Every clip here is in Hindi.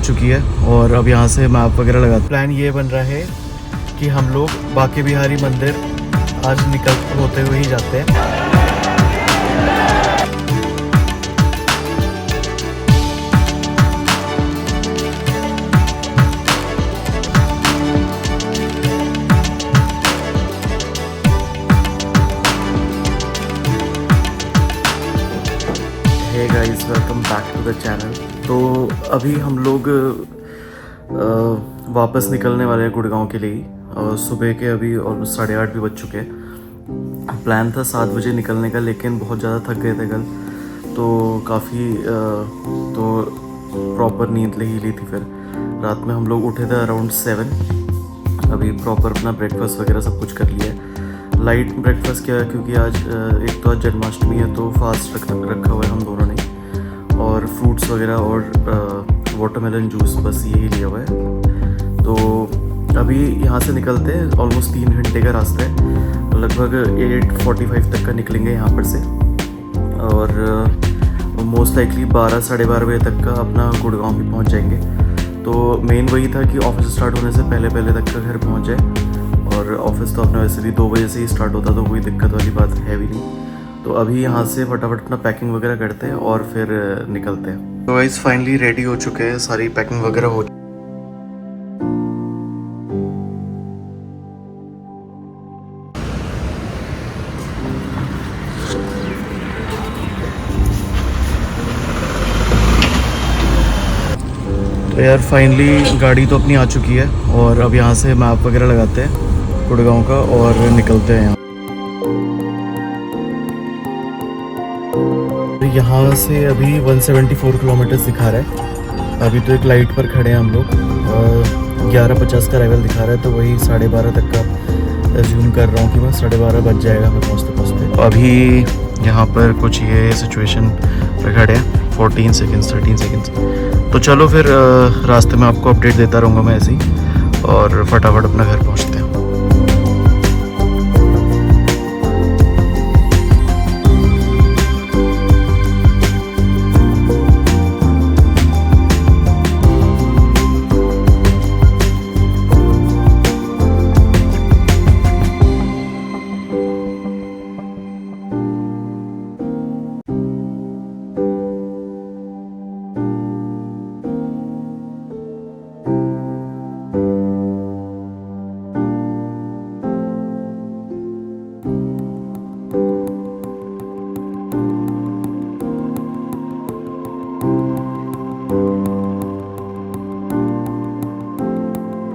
चुकी है और अब यहाँ से मैप वगैरह लगा। प्लान ये बन रहा है कि हम लोग बांके बिहारी मंदिर आज निकल होते हुए ही जाते हैं। Hey guys, welcome back to the channel. तो अभी हम लोग वापस निकलने वाले हैं गुड़गांव के लिए। सुबह के अभी ऑलमोस्ट 8:30 भी बज चुके हैं। प्लान था 7 बजे निकलने का, लेकिन बहुत ज़्यादा थक गए थे कल, तो काफ़ी तो प्रॉपर नींद ले ही ली थी। फिर रात में हम लोग उठे थे अराउंड 7। अभी प्रॉपर अपना ब्रेकफास्ट वगैरह सब कुछ कर लिया है। लाइट ब्रेकफास्ट किया क्योंकि आज एक तो आज जन्माष्टमी है, तो फास्ट रखा हुआ है हम दोनों ने, और फ्रूट्स वगैरह और वाटरमेलन जूस बस यही लिया हुआ है। तो अभी यहाँ से निकलते हैं। ऑलमोस्ट 3 घंटे का रास्ता है, लगभग 8:45 तक का निकलेंगे यहाँ पर से, और मोस्ट लाइकली 12 साढ़े 12 बजे तक का अपना गुड़गांव भी पहुँच जाएंगे। तो मेन वही था कि ऑफिस स्टार्ट होने से पहले तक का घर पहुँच जाए, और ऑफिस तो अपना वैसे भी 2 बजे से ही स्टार्ट होता, तो कोई दिक्कत वाली बात है भी नहीं। तो अभी यहाँ से फटाफट अपना पैकिंग वगैरह करते हैं और फिर निकलते हैं। तो गाइस फाइनली रेडी हो चुके हैं, सारी पैकिंग वगैरह हो। तो यार फाइनली गाड़ी तो अपनी आ चुकी है, और अब यहाँ से मैप वगैरह लगाते हैं गुड़गांव का और निकलते हैं। यहाँ से अभी 174 किलोमीटर दिखा रहा है। अभी तो एक लाइट पर खड़े हैं हम लोग। 11:50 का अराइवल दिखा रहा है, तो वही 12:30 तक का एज्यूम कर रहा हूँ कि बस 12:30 बज जाएगा हमें पहुँचते। अभी यहाँ पर कुछ ये सिचुएशन पर खड़े हैं, 14 सेकेंड्स 13 सेकेंड्स। तो चलो फिर रास्ते में आपको अपडेट देता रहूँगा मैं ऐसे ही, और फटाफट अपना घर पहुँचते हैं।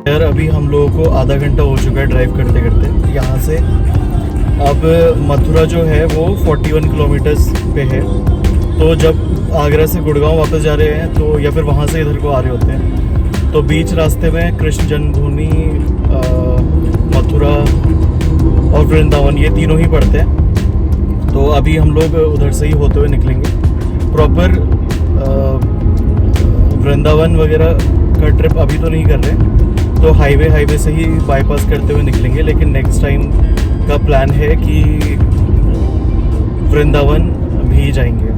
यार अभी हम लोगों को आधा घंटा हो चुका है ड्राइव करते करते। यहाँ से अब मथुरा जो है वो 41 किलोमीटर्स पे है। तो जब आगरा से गुड़गांव वापस जा रहे हैं तो, या फिर वहाँ से इधर को आ रहे होते हैं, तो बीच रास्ते में कृष्ण जन्मभूमि, मथुरा और वृंदावन, ये तीनों ही पड़ते हैं। तो अभी हम लोग उधर से ही होते हुए निकलेंगे। प्रॉपर वृंदावन वगैरह का ट्रिप अभी तो नहीं कर रहे, तो हाईवे से ही बाईपास करते हुए निकलेंगे। लेकिन नेक्स्ट टाइम का प्लान है कि वृंदावन भी जाएंगे।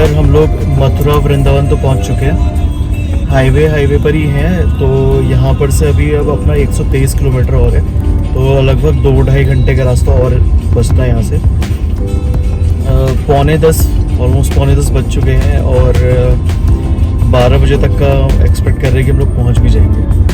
हम लोग मथुरा वृंदावन तो पहुंच चुके हैं। हाईवे पर ही हैं, तो यहाँ पर से अभी अब अपना 123 किलोमीटर और है। तो लगभग 2-2.5 घंटे का रास्ता और बचता है यहाँ से। 9:45 ऑलमोस्ट 9:45 बज चुके हैं और 12 बजे तक का एक्सपेक्ट कर रहे हैं कि हम लोग पहुँच भी जाएंगे।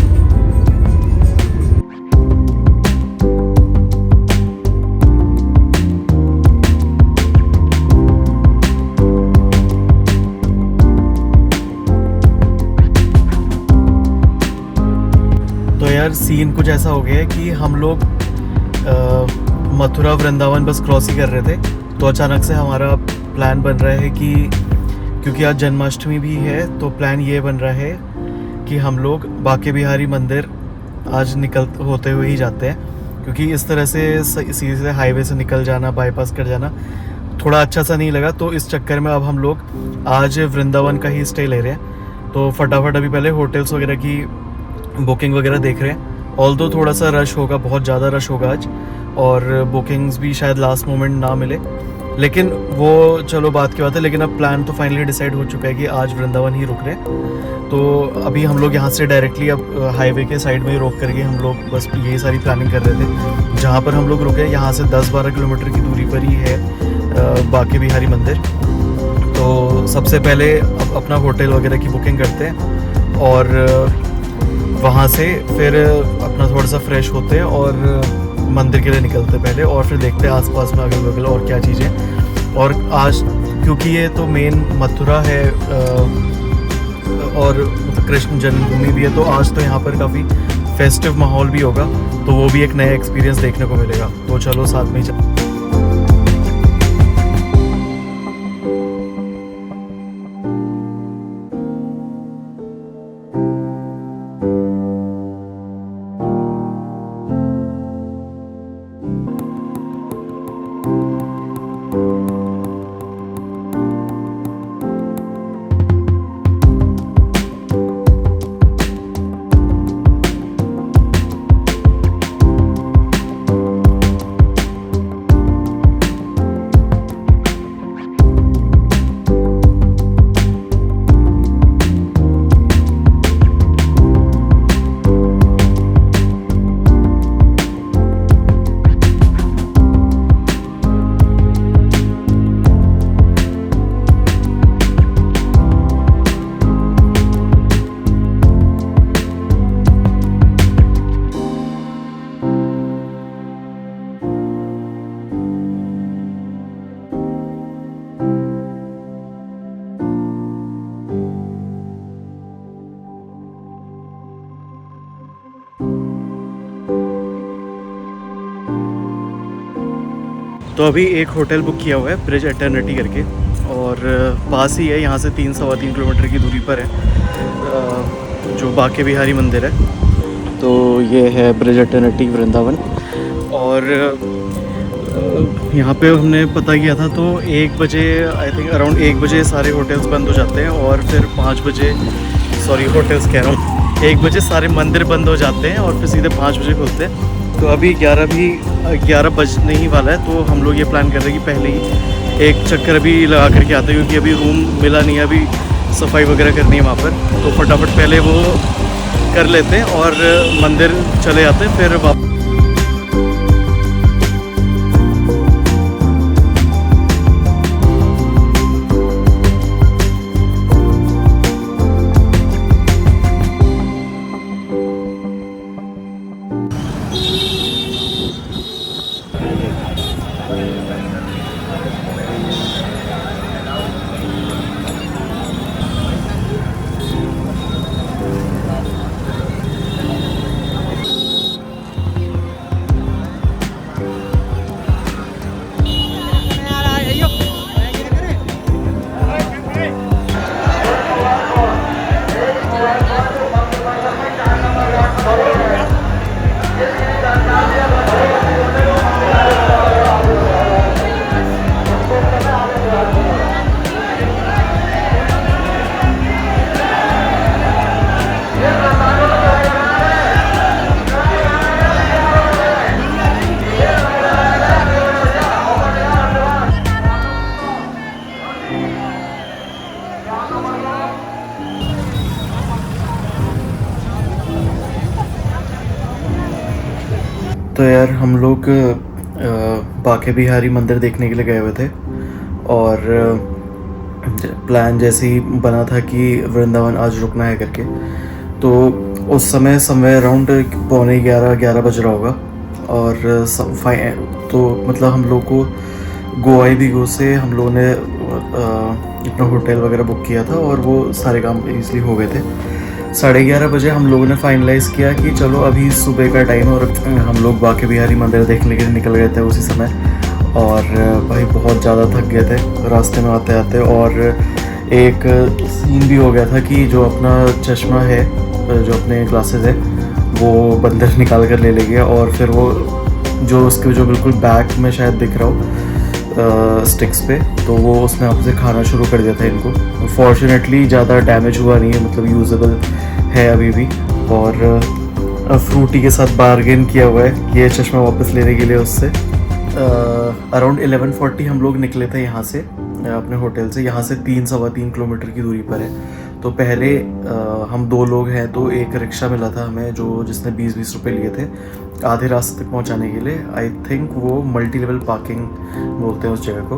तो यार सीन कुछ ऐसा हो गया है कि हम लोग मथुरा वृंदावन बस क्रॉस ही कर रहे थे, तो अचानक से हमारा प्लान बन रहा है कि क्योंकि आज जन्माष्टमी भी है तो प्लान ये बन रहा है कि हम लोग बांके बिहारी मंदिर आज निकल होते हुए ही जाते हैं, क्योंकि इस तरह से सीधे हाईवे से निकल जाना, बाईपास कर जाना थोड़ा अच्छा सा नहीं लगा। तो इस चक्कर में अब हम लोग आज वृंदावन का ही स्टे ले रहे हैं। तो फटाफट अभी पहले होटल्स वगैरह की बुकिंग वगैरह देख रहे हैं। ऑल्दो थोड़ा सा रश होगा, बहुत ज़्यादा रश होगा आज, और बुकिंग्स भी शायद लास्ट मोमेंट ना मिले, लेकिन वो चलो बात की बात है। लेकिन अब प्लान तो फाइनली डिसाइड हो चुका है कि आज वृंदावन ही रुक रहे हैं। तो अभी हम लोग यहाँ से डायरेक्टली अब हाईवे के साइड में ही रोक करके हम लोग बस यही सारी प्लानिंग कर रहे थे। जहाँ पर हम लोग रुके यहाँ से 10-12 किलोमीटर की दूरी पर ही है बांके बिहारी मंदिर। तो सबसे पहले अब अपना होटल वगैरह की बुकिंग करते हैं और वहाँ से फिर अपना थोड़ा सा फ्रेश होते हैं और मंदिर के लिए निकलते पहले, और फिर देखते हैं आसपास में अगल बगल और क्या चीज़ें। और आज क्योंकि ये तो मेन मथुरा है और कृष्ण जन्मभूमि भी है, तो आज तो यहाँ पर काफ़ी फेस्टिव माहौल भी होगा, तो वो भी एक नया एक्सपीरियंस देखने को मिलेगा। तो चलो साथ में ही तो अभी एक होटल बुक किया हुआ है ब्रिज एटर्निटी करके, और पास ही है, यहाँ से 3-3.25 किलोमीटर की दूरी पर है जो बांके बिहारी मंदिर है। तो ये है ब्रिज एटर्निटी वृंदावन। और यहाँ पे हमने पता किया था तो 1 बजे आई थिंक अराउंड 1 बजे सारे होटल्स बंद हो जाते हैं, और फिर 5 बजे होटल्स कह रहा हूँ 1 बजे सारे मंदिर बंद हो जाते हैं और फिर सीधे 5 बजे खुलते हैं। तो अभी 11 बजने ही वाला है, तो हम लोग ये प्लान कर रहे हैं कि पहले ही एक चक्कर अभी लगा करके आते हैं, क्योंकि अभी रूम मिला नहीं है, अभी सफाई वगैरह करनी है वहाँ पर। तो फटाफट पहले वो कर लेते हैं और मंदिर चले जाते हैं, फिर वापस। तो यार हम लोग बाके बिहारी मंदिर देखने के लिए गए हुए थे और प्लान जैसे ही बना था कि वृंदावन आज रुकना है करके, तो उस समय समवेयर अराउंड 11:45 बज रहा होगा। और तो मतलब हम लोग को गोवा बीगो से हम लोगों ने अपना होटल वगैरह बुक किया था और वो सारे काम ईज़िली हो गए थे। 11:30 बजे हम लोगों ने फाइनलाइज़ किया कि चलो अभी सुबह का टाइम और हम लोग बाके बिहारी मंदिर देखने के लिए निकल गए थे उसी समय। और भाई बहुत ज़्यादा थक गए थे रास्ते में आते आते, और एक सीन भी हो गया था कि जो अपना चश्मा है, जो अपने ग्लासेस है, वो बंदर निकाल कर ले गया। और फिर वो जो उसके जो बिल्कुल बैक में शायद दिख रहा हो स्टिक्स पे, तो वो उसने आपसे खाना शुरू कर दिया था इनको। फॉर्चुनेटली ज़्यादा डैमेज हुआ नहीं है, मतलब यूजेबल है अभी भी। और फ्रूटी के साथ बार्गेन किया हुआ है कि ये चश्मा वापस लेने के लिए उससे। अराउंड 11:40 हम लोग निकले थे यहाँ से, अपने होटल से। यहाँ से 3-3.25 किलोमीटर की दूरी पर है। तो पहले हम 2 लोग हैं, तो एक रिक्शा मिला था हमें जिसने 20-20 रुपये लिए थे आधे रास्ते तक पहुँचाने के लिए। आई थिंक वो मल्टी लेवल पार्किंग बोलते हैं उस जगह को।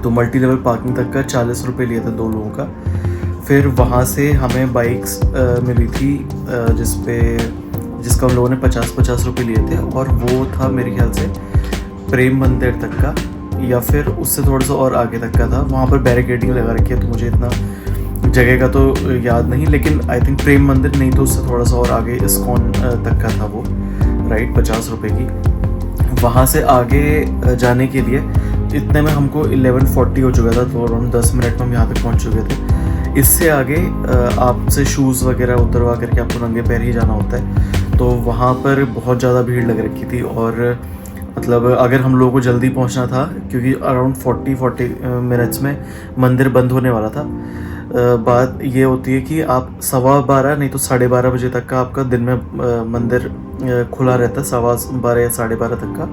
तो मल्टी लेवल पार्किंग तक का 40 रुपये लिया था 2 लोगों का। फिर वहाँ से हमें बाइक्स मिली थी जिसका हम लोगों ने 50-50 रुपये लिए थे, और वो था मेरे ख्याल से प्रेम मंदिर तक का, या फिर उससे थोड़ा सा और आगे तक का था। वहाँ पर बैरिकेडिंग लगा रखी है, तो मुझे इतना जगह का तो याद नहीं, लेकिन आई थिंक प्रेम मंदिर नहीं तो उससे थोड़ा सा और आगे इस्कॉन तक का था वो, राइट, 50 रुपये की। वहाँ से आगे जाने के लिए इतने में हमको 11:40 हो चुका था, तो अराउंड 10 मिनट में हम यहाँ तक पहुँच चुके थे। इससे आगे आपसे शूज़ वगैरह उतरवा करके आपको नंगे पैर ही जाना होता है। तो वहाँ पर बहुत ज़्यादा भीड़ लग रखी थी, और मतलब अगर हम लोगों को जल्दी पहुंचना था, क्योंकि अराउंड 40 मिनट्स में मंदिर बंद होने वाला था। बात ये होती है कि आप 12:15 नहीं तो 12:30 बजे तक का आपका दिन में मंदिर खुला रहता है, 12:15 या 12:30 तक का।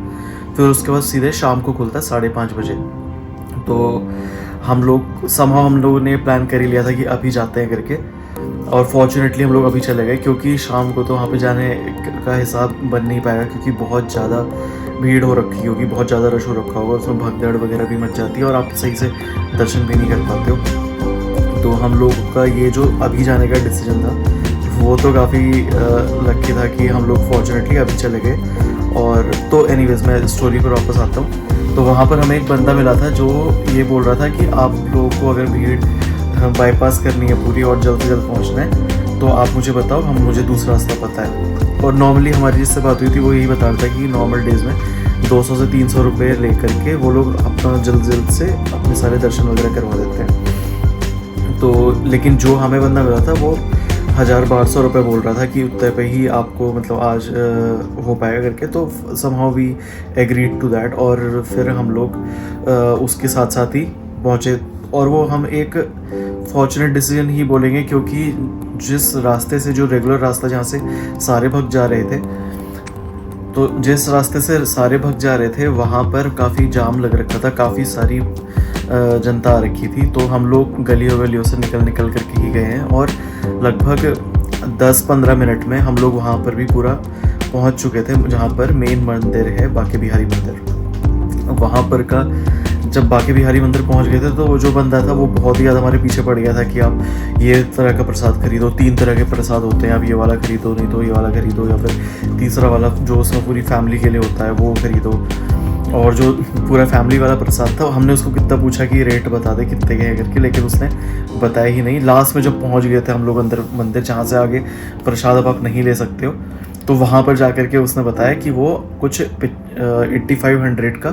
फिर उसके बाद सीधे शाम को खुलता है 5:30 बजे। तो हम लोगों ने प्लान कर ही लिया था कि अभी जाते हैं करके, और फॉर्चुनेटली हम लोग अभी चले गए, क्योंकि शाम को तो वहाँ पे जाने का हिसाब बन नहीं पाएगा, क्योंकि बहुत ज़्यादा भीड़ हो रखी होगी, बहुत ज़्यादा रश हो रखा होगा, उसमें भगदड़ वगैरह भी मच जाती है और आप सही से दर्शन भी नहीं कर पाते हो। तो हम लोग का ये जो अभी जाने का डिसीजन था, वो तो काफ़ी लकी था कि हम लोग फॉर्चुनेटली अभी चले गए। और तो एनीवेज मैं स्टोरी पर वापस आता हूँ। तो वहाँ पर हमें एक बंदा मिला था जो ये बोल रहा था कि आप लोगों को अगर भीड़ बाईपास करनी है पूरी और जल्द से जल्द पहुँचना है, तो आप मुझे बताओ, मुझे दूसरा रास्ता पता है। और नॉर्मली हमारी जिससे बात हुई थी वो यही बता रहा था कि नॉर्मल डेज़ में 200 से 300 रुपये ले करके वो लोग अपना जल्द से अपने सारे दर्शन वगैरह करवा देते हैं। तो लेकिन जो हमें बंदा मिला था वो 1000-1200 रुपये बोल रहा था कि उतने पे ही आपको मतलब आज हो पाएगा करके। तो somehow we agreed to that, और फिर हम लोग उसके साथ साथ ही पहुँचे। और वो हम एक फॉर्चुनेट डिसीजन ही बोलेंगे, क्योंकि जिस रास्ते से, जो रेगुलर रास्ता जहाँ से सारे भक्त जा रहे थे, तो जिस रास्ते से सारे भक्त जा रहे थे वहाँ पर काफ़ी जाम लग रखा था, काफ़ी सारी जनता आ रखी थी। तो हम लोग गलियों से निकल करके ही गए हैं, और लगभग 10-15 मिनट में हम लोग वहाँ पर भी पूरा पहुँच चुके थे, जहाँ पर मेन मंदिर है बाके बिहारी मंदिर। वहाँ पर का जब बाके बिहारी मंदिर पहुंच गए थे, तो वो जो बंदा था वो बहुत ही ज़्यादा हमारे पीछे पड़ गया था कि आप ये तरह का प्रसाद खरीदो, 3 तरह के प्रसाद होते हैं, आप ये वाला खरीदो, नहीं तो ये वाला खरीदो, या फिर तीसरा वाला जो उसमें पूरी फैमिली के लिए होता है वो खरीदो। और जो पूरा फैमिली वाला प्रसाद था, हमने उसको कितना पूछा कि रेट बता दे कितने के हैं करके, लेकिन उसने बताया ही नहीं। लास्ट में जब पहुँच गए थे हम लोग अंदर मंदिर, जहाँ से आगे प्रसाद अब आप नहीं ले सकते हो, तो वहाँ पर जा कर के उसने बताया कि वो कुछ 8500 का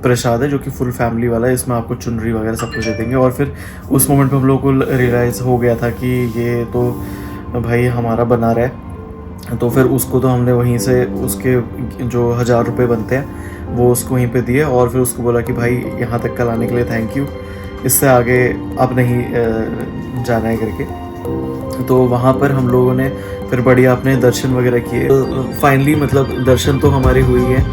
प्रसाद है, जो कि फुल फैमिली वाला है, इसमें आपको चुनरी वगैरह सब कुछ दे देंगे। और फिर उस मोमेंट पे हम लोग को रियलाइज़ हो गया था कि ये तो भाई हमारा बना रहा है। तो फिर उसको तो हमने वहीं से उसके जो 1000 रुपये बनते हैं वो उसको वहीं पे दिए, और फिर उसको बोला कि भाई यहाँ तक का लाने के लिए थैंक यू, इससे आगे अब नहीं जाना है करके। तो वहाँ पर हम लोगों ने फिर बढ़िया अपने दर्शन वगैरह किए। फाइनली मतलब दर्शन तो हमारे हुई है,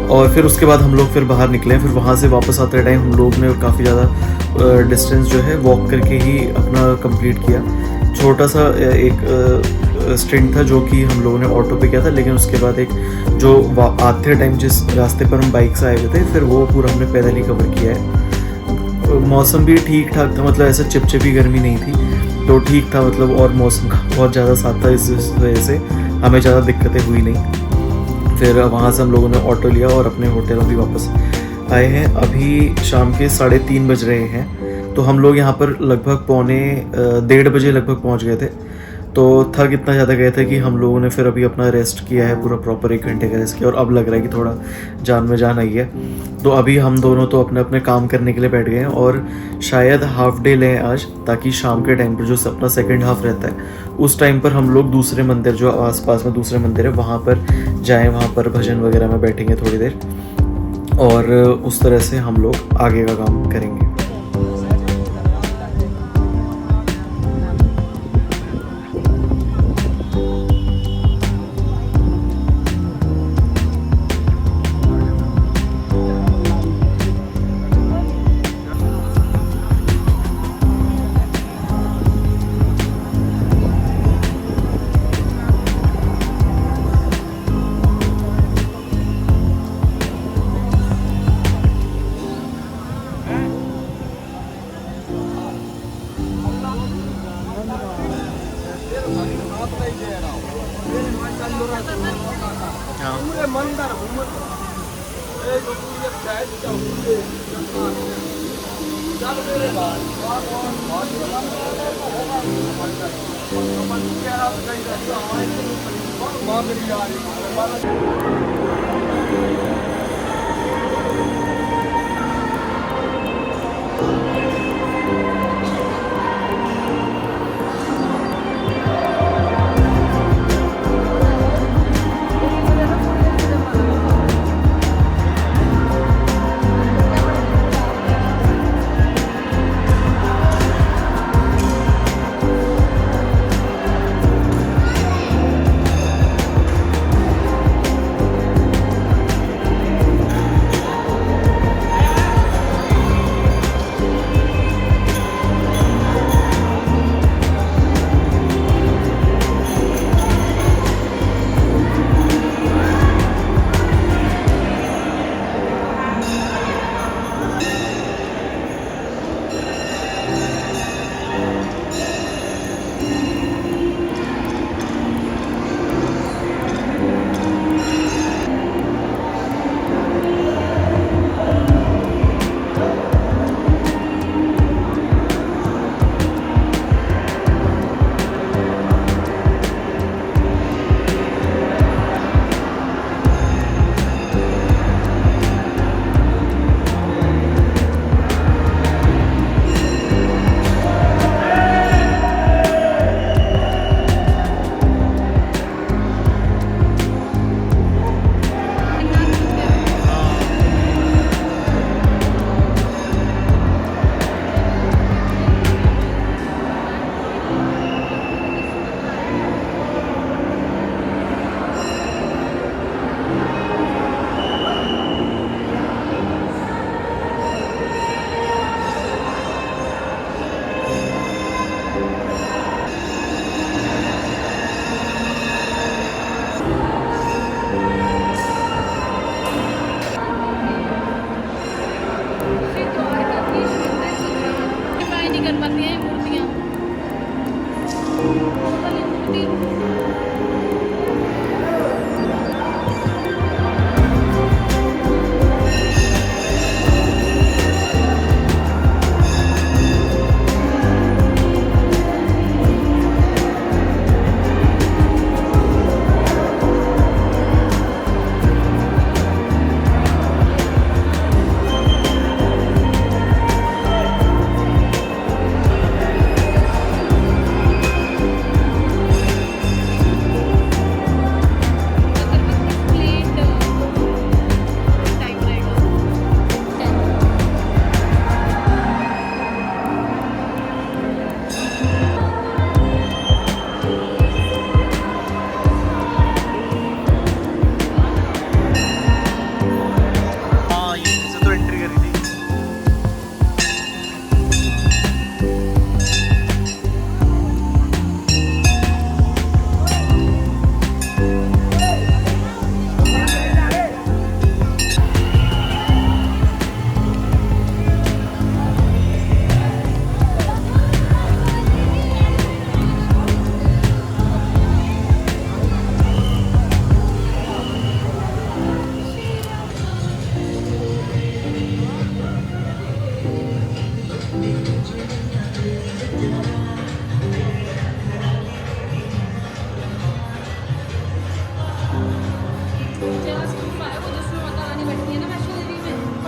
और फिर उसके बाद हम लोग फिर बाहर निकले। फिर वहाँ से वापस आते टाइम हम लोग ने काफ़ी ज़्यादा डिस्टेंस जो है वॉक करके ही अपना कंप्लीट किया। छोटा सा एक स्टिंट था जो कि हम लोगों ने ऑटो पे किया था, लेकिन उसके बाद एक जो आते टाइम जिस रास्ते पर हम बाइक से आए हुए थे फिर वो पूरा हमने पैदल ही कवर किया है। मौसम भी ठीक ठाक था, मतलब ऐसा चिपचिपी गर्मी नहीं थी, तो ठीक था मतलब, और मौसम का बहुत ज़्यादा साथ था, इस वजह से हमें ज़्यादा दिक्कतें हुई नहीं। फिर वहाँ से हम लोगों ने ऑटो लिया और अपने होटल अभी वापस आए हैं। अभी शाम के 3:30 बज रहे हैं, तो हम लोग यहाँ पर लगभग 1:30 लगभग पहुँच गए थे। तो थक इतना ज़्यादा गए थे कि हम लोगों ने फिर अभी अपना रेस्ट किया है, पूरा प्रॉपर 1 घंटे का रेस्ट किया, और अब लग रहा है कि थोड़ा जान में जान आई है। तो अभी हम दोनों तो अपने अपने काम करने के लिए बैठ गए हैं, और शायद हाफ डे लें आज, ताकि शाम के टाइम पर जो अपना सेकंड हाफ रहता है उस टाइम पर हम लोग दूसरे मंदिर जो आसपास में दूसरे मंदिर है वहाँ पर जाएं, वहाँ पर भजन वगैरह में बैठेंगे थोड़ी देर, और उस तरह से हम लोग आगे का काम करेंगे।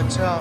अच्छा।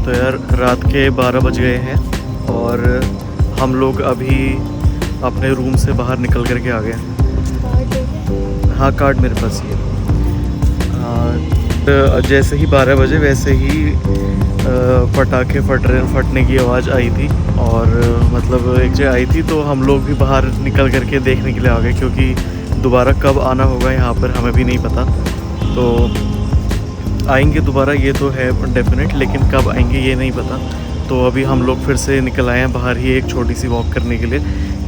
तो यार रात के 12 बज गए हैं और हम लोग अभी अपने रूम से बाहर निकल कर के आ गए। हाँ, कार्ड मेरे पास ही है। जैसे ही 12 बजे वैसे ही पटाखे फटने की आवाज़ आई थी और मतलब एक जगह आई थी, तो हम लोग भी बाहर निकल कर के देखने के लिए आ गए, क्योंकि दोबारा कब आना होगा यहाँ पर हमें भी नहीं पता। तो आएंगे दोबारा ये तो है डेफिनेट, लेकिन कब आएंगे ये नहीं पता। तो अभी हम लोग फिर से निकल आए हैं बाहर ही एक छोटी सी वॉक करने के लिए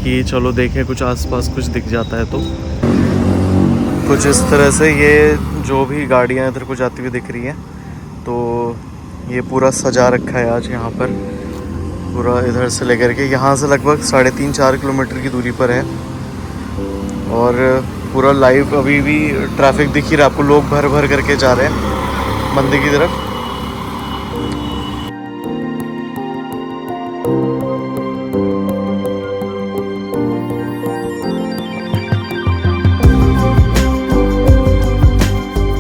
कि चलो देखें कुछ आसपास कुछ दिख जाता है। तो कुछ इस तरह से ये जो भी गाड़ियाँ इधर को जाती हुई दिख रही हैं, तो ये पूरा सजा रखा है आज यहाँ पर, पूरा इधर से लेकर के यहाँ से लगभग 3.5-4 किलोमीटर की दूरी पर है। और पूरा लाइव अभी भी ट्रैफिक दिख ही रहा है आपको, लोग भर भर करके जा रहे हैं मंदिर की तरफ।